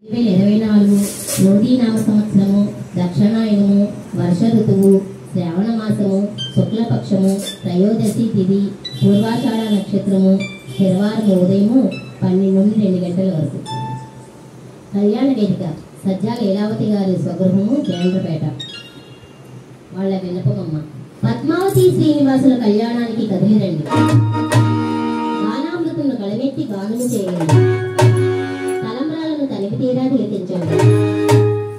2024 క్రోధీనామ సంవత్సరము దక్షిణాయనము వర్ష ఋతువు శ్రావణ మాసము శుక్లపక్షము త్రయోదశి తిథి పూర్వాషాఢ నక్షత్రము శనివారం ఉదయము 12 నుండి 2 గంటల వరకు. కళ్యాణ వేదిక సజ్జా లీలావతి గారి స్వగృహము జయంద్రపేట. వాళ్ళ విన్నపమమ్మ. పద్మావతి శ్రీనివాసుల కళ్యాణానికి కదిలిరండి. గానామృతులను కళమెత్తి గానము చేయండి. తలంబ్రాలను తనివి తీరా తిలకించండి.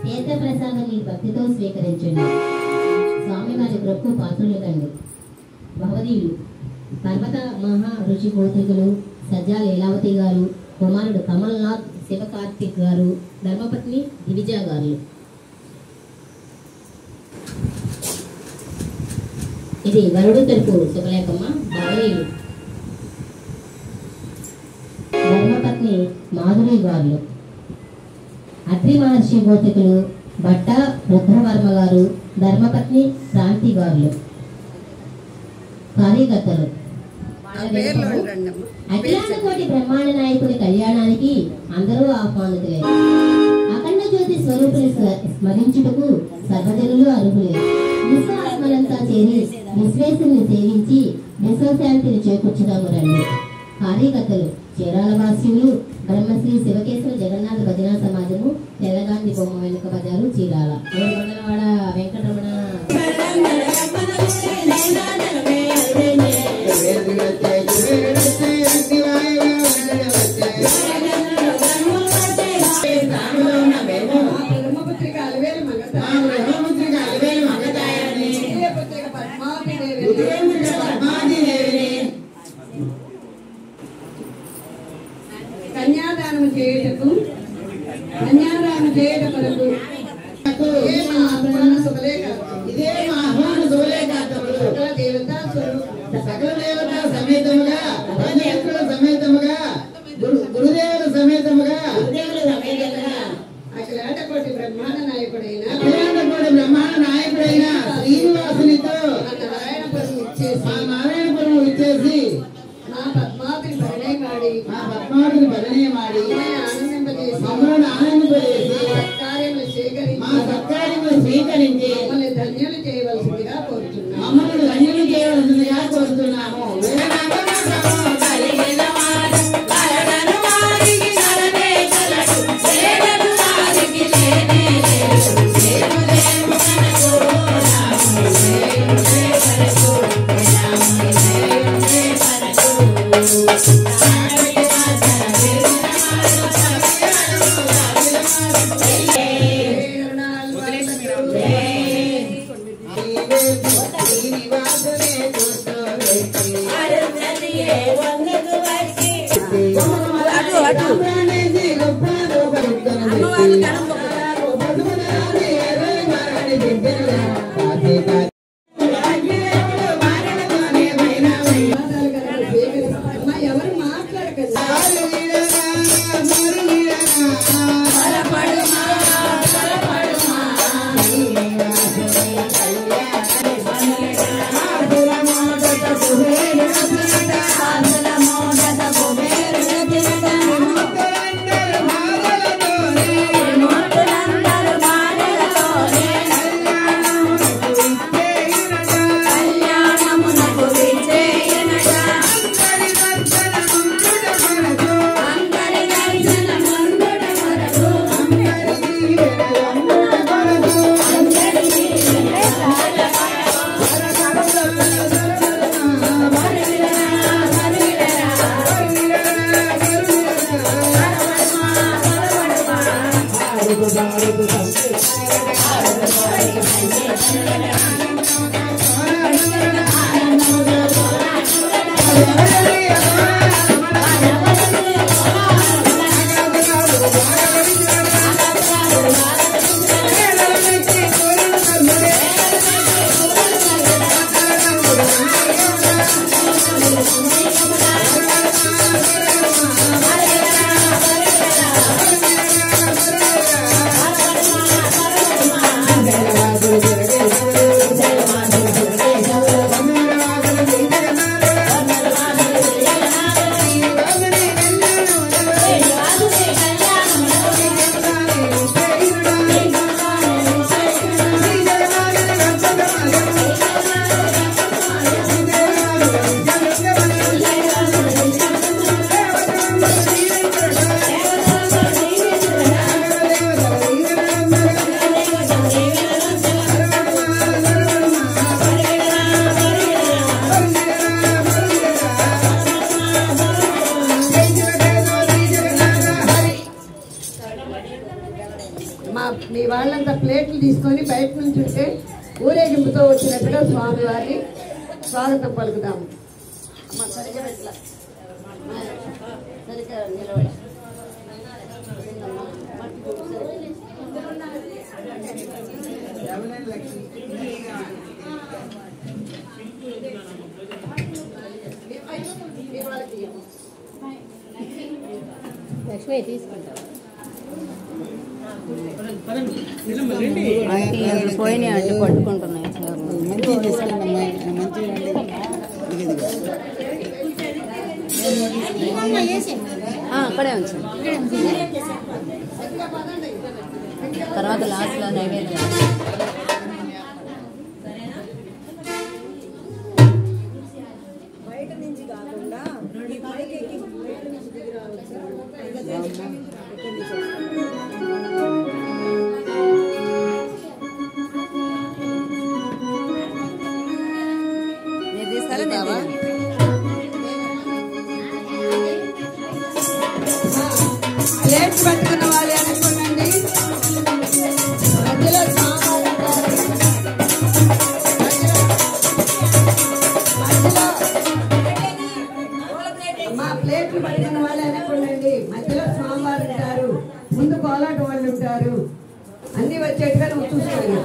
తీర్థప్రసాదం మీ భక్తితో స్వీకరించండి. స్వామివారి కృపకు పాత్రులు కండి. భవదీయులు పర్వత మహా ఋషి గోత్రికులు సజ్జా లీలావతి గారు, కుమారుడు కమల్నాథ్ శివకార్తిక్ గారు, ధర్మపత్ని దివిజా గారు. ఇది వరుడు తరపు శుభలేఖమ్మ. భవదీయులు ధర్మపత్ని మాధురి గారు, అత్రి మహర్షి గోత్రికులు భట్ట రుద్రవర్మ గారు, ధర్మపత్ని క్రాంతి గారు. కార్యకర్తలు అఖిలాండ కోటి బ్రహ్మాండ నాయకుడి కళ్యాణానికి అందరూ ఆహ్వానితులే. అఖండ జ్యోతి స్వరూపుని స్మరించుటకు సర్వజనులు అర్హులే. విశ్వాత్మలంతా చేరి విశ్వేశ్వరుని సేవించి విశ్వశాంతిని చేకూర్చుదాము రండి. కార్యకర్తలు చీరాల వాస్యులు బ్రహ్మశ్రీ శివకేశ్వర జగన్నాథ భజనా సమాజము, తెల్లగాంధీ బొమ్మ వెనుక బజారు, చీరాల. మండలవాడ వెంకటరమణ. కన్యాదానం చేయటకు సకల దేవతా సమేతముగా గురుదేవుల సమేతముగా అఖిలాండ కోటి బ్రహ్మాండ నాయకుడైన శ్రీనివాసునితో నారాయణపురం ఇచ్చేసి మా పద్మావతిని భరణే మాడి మమ్మల్ని ఆనందింపజేసి సత్కార్యములు స్వీకరించి మమ్మల్ని ధన్యులు చేయవలసిందిగా కోరుతున్నాము. ఎవరు మాట్లాడకండి. ఊరేగింపుతో వచ్చినట్టుగా స్వామివారిని స్వాగతం పలుకుదాము. సరిగ్గా నిలబడి లక్ష్మి తీసుకుంటాం. పోయినాయి అంటే పట్టుకుంటున్నాయి. అక్కడే ఉంచు. తర్వాత లాస్ట్లో నైవేద్యం. బయట నుంచి కాకుండా ప్లేట్స్ పట్టుకున్న వాళ్ళు అనుకోండి. మధ్యలో మా ప్లేట్లు పట్టుకున్న వాళ్ళు అనుకోండి. మధ్యలో స్వామివారు ఉంటారు, ముందు కోలాట వాళ్ళు ఉంటారు. అన్ని వచ్చేట్టుగా నువ్వు చూసుకోవాలి.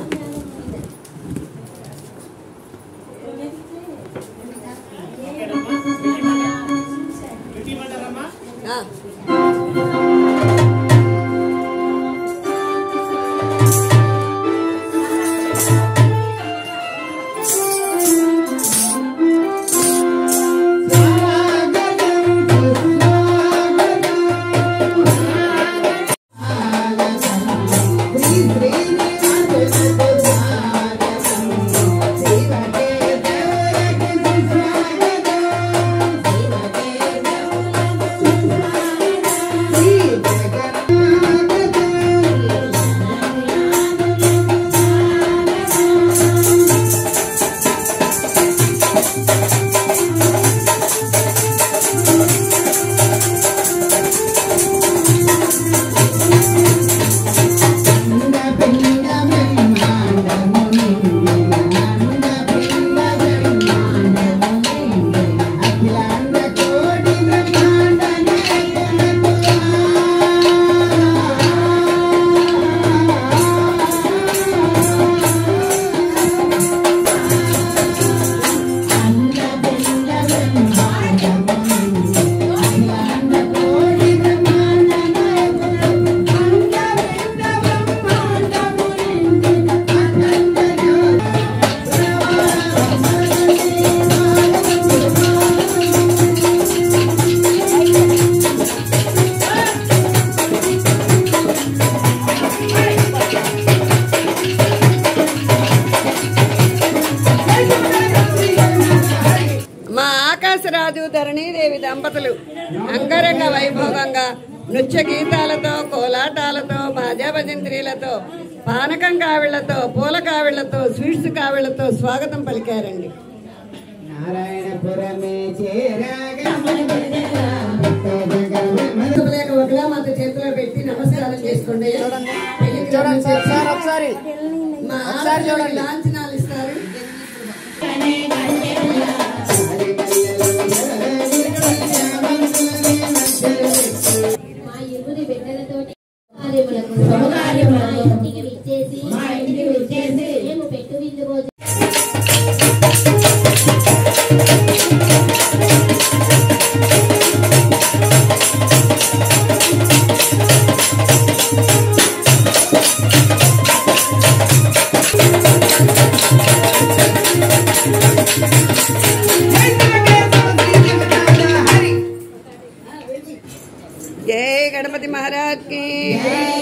రాజు ధరణీదేవి దంపతులు అంగరంగ వైభోగంగా నృత్య గీతాలతో, కోలాటాలతో, బాజా భజంత్రీలతో, పానకం కావిళ్లతో, పూల కావిళ్లతో, స్వీట్స్ కావిళ్లతో స్వాగతం పలికారండి. ఒకలా మాత చేతిలో పెట్టి నమస్కారం చేసుకోండి. మా లాంఛనాలు ఇస్తారు. ఇంటికి విచ్చేసి మేము పెట్టు విందు రోజు जय गणपति महाराज की।